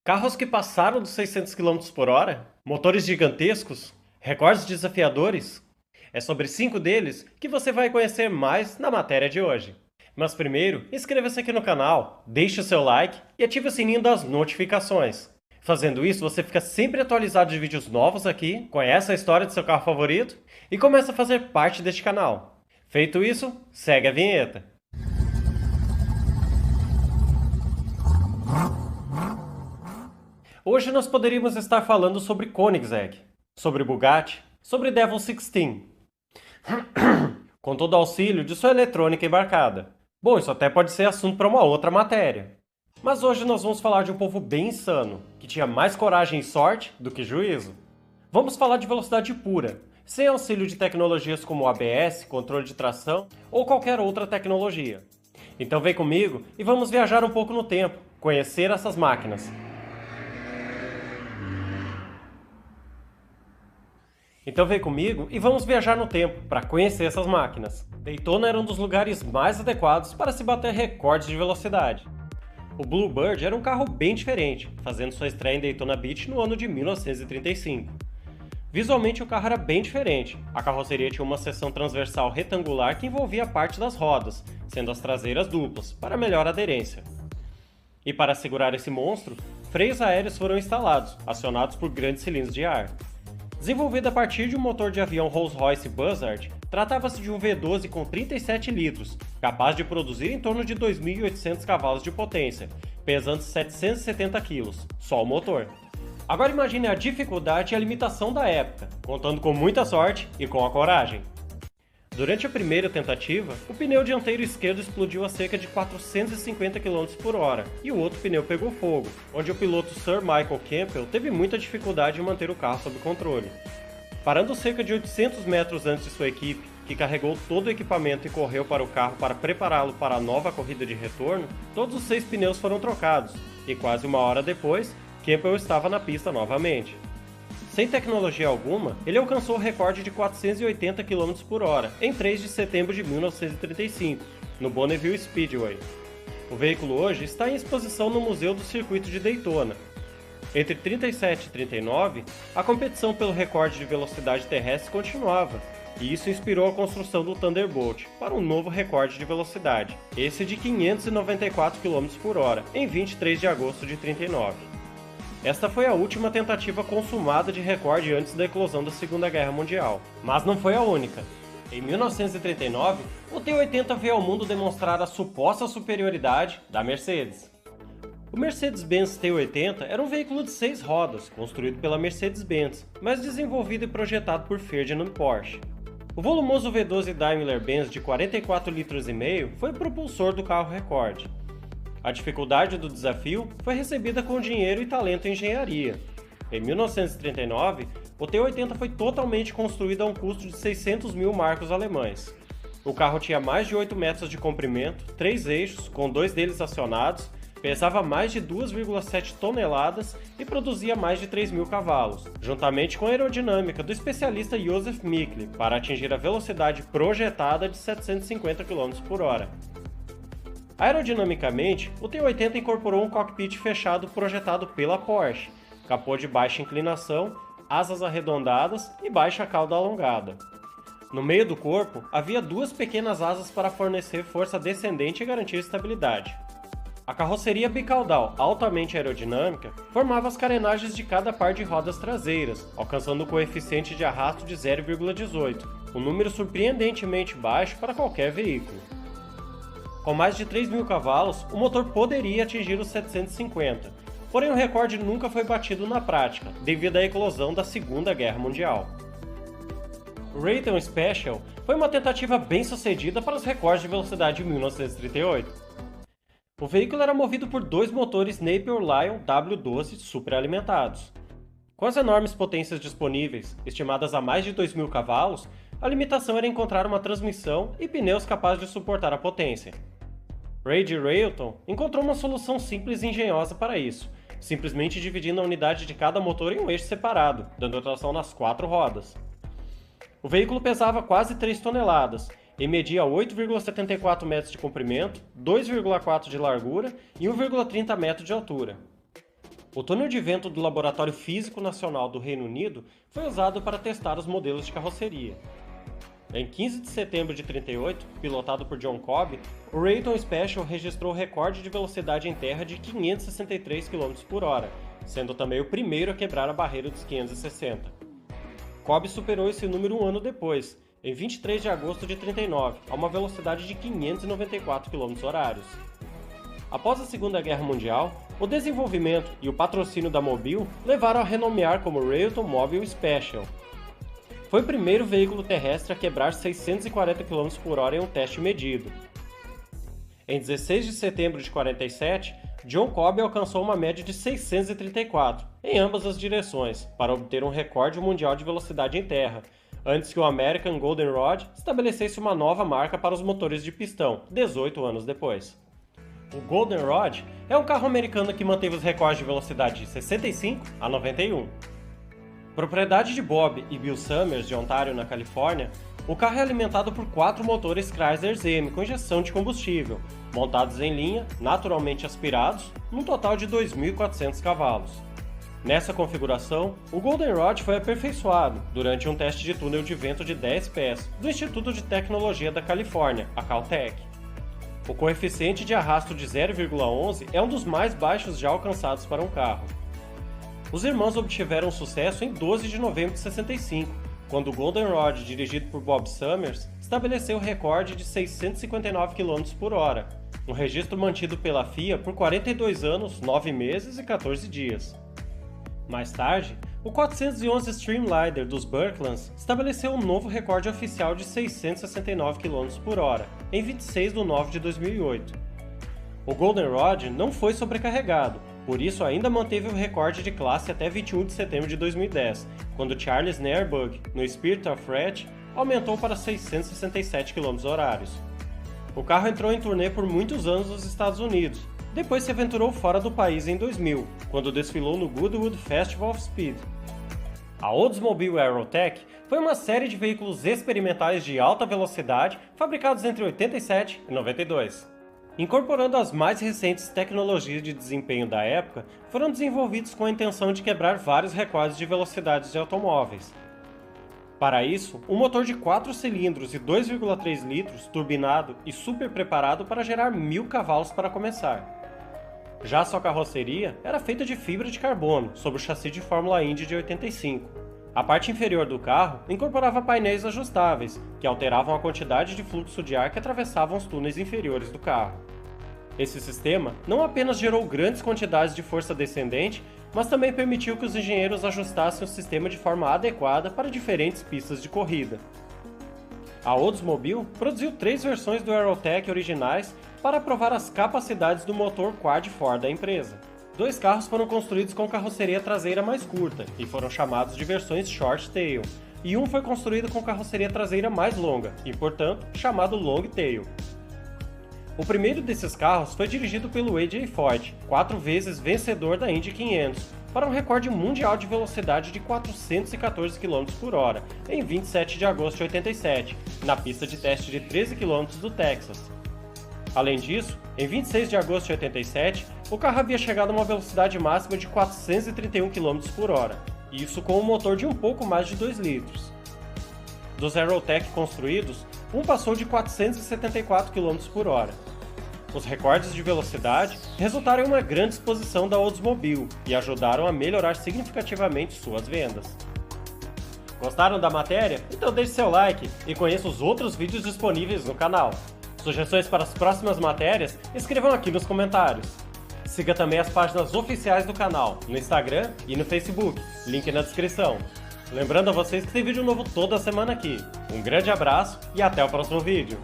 Carros que passaram dos 600 quilômetros por hora? Motores gigantescos? Recordes desafiadores? É sobre 5 deles que você vai conhecer mais na matéria de hoje. Mas primeiro, inscreva-se aqui no canal, deixe o seu like e ative o sininho das notificações. Fazendo isso, você fica sempre atualizado de vídeos novos aqui, conhece a história do seu carro favorito e começa a fazer parte deste canal. Feito isso, segue a vinheta. Hoje nós poderíamos estar falando sobre Koenigsegg, sobre Bugatti, sobre Devil 16, com todo o auxílio de sua eletrônica embarcada. Bom, isso até pode ser assunto para uma outra matéria. Mas hoje nós vamos falar de um povo bem insano, que tinha mais coragem e sorte do que juízo. Vamos falar de velocidade pura, sem auxílio de tecnologias como ABS, controle de tração ou qualquer outra tecnologia. Então vem comigo e vamos viajar um pouco no tempo, conhecer essas máquinas. Então vem comigo e vamos viajar no tempo para conhecer essas máquinas. Daytona era um dos lugares mais adequados para se bater recordes de velocidade. O Bluebird era um carro bem diferente, fazendo sua estreia em Daytona Beach no ano de 1935. Visualmente o carro era bem diferente. A carroceria tinha uma seção transversal retangular que envolvia parte das rodas, sendo as traseiras duplas, para melhor aderência. E para segurar esse monstro, freios aéreos foram instalados, acionados por grandes cilindros de ar. Desenvolvido a partir de um motor de avião Rolls-Royce Buzzard, tratava-se de um V12 com 37 litros, capaz de produzir em torno de 2.800 cavalos de potência, pesando 770 kg, só o motor. Agora imagine a dificuldade e a limitação da época, contando com muita sorte e com a coragem. Durante a primeira tentativa, o pneu dianteiro esquerdo explodiu a cerca de 450 km por hora e o outro pneu pegou fogo, onde o piloto Sir Michael Campbell teve muita dificuldade em manter o carro sob controle. Parando cerca de 800 metros antes de sua equipe, que carregou todo o equipamento e correu para o carro para prepará-lo para a nova corrida de retorno, todos os 6 pneus foram trocados e quase uma hora depois, Campbell estava na pista novamente. Sem tecnologia alguma, ele alcançou o recorde de 480 km por hora em 3 de setembro de 1935, no Bonneville Speedway. O veículo hoje está em exposição no Museu do Circuito de Daytona. Entre 37 e 39, a competição pelo recorde de velocidade terrestre continuava, e isso inspirou a construção do Thunderbolt para um novo recorde de velocidade, esse de 594 km por hora, em 23 de agosto de 39. Esta foi a última tentativa consumada de recorde antes da eclosão da Segunda Guerra Mundial, mas não foi a única. Em 1939, o T80 veio ao mundo demonstrar a suposta superioridade da Mercedes. O Mercedes-Benz T80 era um veículo de 6 rodas, construído pela Mercedes-Benz, mas desenvolvido e projetado por Ferdinand Porsche. O volumoso V12 Daimler-Benz de 44,5 litros foi o propulsor do carro recorde. A dificuldade do desafio foi recebida com dinheiro e talento em engenharia. Em 1939, o T80 foi totalmente construído a um custo de 600 mil marcos alemães. O carro tinha mais de 8 metros de comprimento, 3 eixos, com 2 deles acionados, pesava mais de 2,7 toneladas e produzia mais de 3.000 cavalos, juntamente com a aerodinâmica do especialista Josef Mikl, para atingir a velocidade projetada de 750 km por hora. Aerodinamicamente, o T80 incorporou um cockpit fechado projetado pela Porsche, capô de baixa inclinação, asas arredondadas e baixa cauda alongada. No meio do corpo, havia 2 pequenas asas para fornecer força descendente e garantir estabilidade. A carroceria bicaudal altamente aerodinâmica formava as carenagens de cada par de rodas traseiras, alcançando o coeficiente de arrasto de 0,18, um número surpreendentemente baixo para qualquer veículo. Com mais de 3.000 cavalos, o motor poderia atingir os 750, porém o recorde nunca foi batido na prática, devido à eclosão da Segunda Guerra Mundial. O Raytheon Special foi uma tentativa bem sucedida para os recordes de velocidade de 1938. O veículo era movido por 2 motores Napier Lion W12 superalimentados. Com as enormes potências disponíveis, estimadas a mais de 2.000 cavalos, a limitação era encontrar uma transmissão e pneus capazes de suportar a potência. Ray de Raytheon encontrou uma solução simples e engenhosa para isso, simplesmente dividindo a unidade de cada motor em um eixo separado, dando tração nas 4 rodas. O veículo pesava quase 3 toneladas e media 8,74 metros de comprimento, 2,4 de largura e 1,30 metros de altura. O túnel de vento do Laboratório Físico Nacional do Reino Unido foi usado para testar os modelos de carroceria. Em 15 de setembro de 38, pilotado por John Cobb, o Rayton Special registrou o recorde de velocidade em terra de 563 km/h, sendo também o primeiro a quebrar a barreira dos 560. Cobb superou esse número um ano depois, em 23 de agosto de 39, a uma velocidade de 594 km/h. Após a Segunda Guerra Mundial, o desenvolvimento e o patrocínio da Mobil levaram a renomear como Rayton Mobile Special. Foi o primeiro veículo terrestre a quebrar 640 km/h em um teste medido. Em 16 de setembro de 47, John Cobb alcançou uma média de 634, em ambas as direções, para obter um recorde mundial de velocidade em terra, antes que o American Goldenrod estabelecesse uma nova marca para os motores de pistão, 18 anos depois. O Goldenrod é um carro americano que manteve os recordes de velocidade de 65 a 91. Propriedade de Bob e Bill Summers, de Ontário, na Califórnia, o carro é alimentado por 4 motores Chrysler ZM com injeção de combustível, montados em linha, naturalmente aspirados, num total de 2.400 cavalos. Nessa configuração, o Goldenrod foi aperfeiçoado durante um teste de túnel de vento de 10 pés do Instituto de Tecnologia da Califórnia, a Caltech. O coeficiente de arrasto de 0,11 é um dos mais baixos já alcançados para um carro. Os irmãos obtiveram sucesso em 12 de novembro de 65, quando o Goldenrod, dirigido por Bob Summers, estabeleceu o recorde de 659 km/h, um registro mantido pela FIA por 42 anos, 9 meses e 14 dias. Mais tarde, o 411 Streamliner dos Birkelands estabeleceu um novo recorde oficial de 669 km/h, em 26 de novembro de 2008. O Goldenrod não foi sobrecarregado, por isso ainda manteve o recorde de classe até 21 de setembro de 2010, quando Charles Nerbug, no Spirit of Threat, aumentou para 667 km/h. O carro entrou em turnê por muitos anos nos Estados Unidos, depois se aventurou fora do país em 2000, quando desfilou no Goodwood Festival of Speed. A Oldsmobile Aerotech foi uma série de veículos experimentais de alta velocidade fabricados entre 87 e 92. Incorporando as mais recentes tecnologias de desempenho da época, foram desenvolvidos com a intenção de quebrar vários recordes de velocidades de automóveis. Para isso, um motor de 4 cilindros e 2,3 litros, turbinado e super preparado para gerar 1.000 cavalos para começar. Já sua carroceria era feita de fibra de carbono, sob o chassi de Fórmula Indy de 85. A parte inferior do carro incorporava painéis ajustáveis, que alteravam a quantidade de fluxo de ar que atravessavam os túneis inferiores do carro. Esse sistema não apenas gerou grandes quantidades de força descendente, mas também permitiu que os engenheiros ajustassem o sistema de forma adequada para diferentes pistas de corrida. A Oldsmobile produziu 3 versões do Aerotech originais para provar as capacidades do motor Quad-4 da empresa. 2 carros foram construídos com carroceria traseira mais curta e foram chamados de versões Short Tail, e um foi construído com carroceria traseira mais longa e, portanto, chamado Long Tail. O primeiro desses carros foi dirigido pelo A.J. Foyt, 4 vezes vencedor da Indy 500, para um recorde mundial de velocidade de 414 km/h, em 27 de agosto de 87, na pista de teste de 13 km do Texas. Além disso, em 26 de agosto de 87, o carro havia chegado a uma velocidade máxima de 431 km/h, isso com um motor de um pouco mais de 2 litros. Dos Aerotech construídos, um passou de 474 km/h. Os recordes de velocidade resultaram em uma grande exposição da Oldsmobile e ajudaram a melhorar significativamente suas vendas. Gostaram da matéria? Então deixe seu like e conheça os outros vídeos disponíveis no canal. Sugestões para as próximas matérias? Escrevam aqui nos comentários. Siga também as páginas oficiais do canal, no Instagram e no Facebook, link na descrição. Lembrando a vocês que tem vídeo novo toda semana aqui. Um grande abraço e até o próximo vídeo!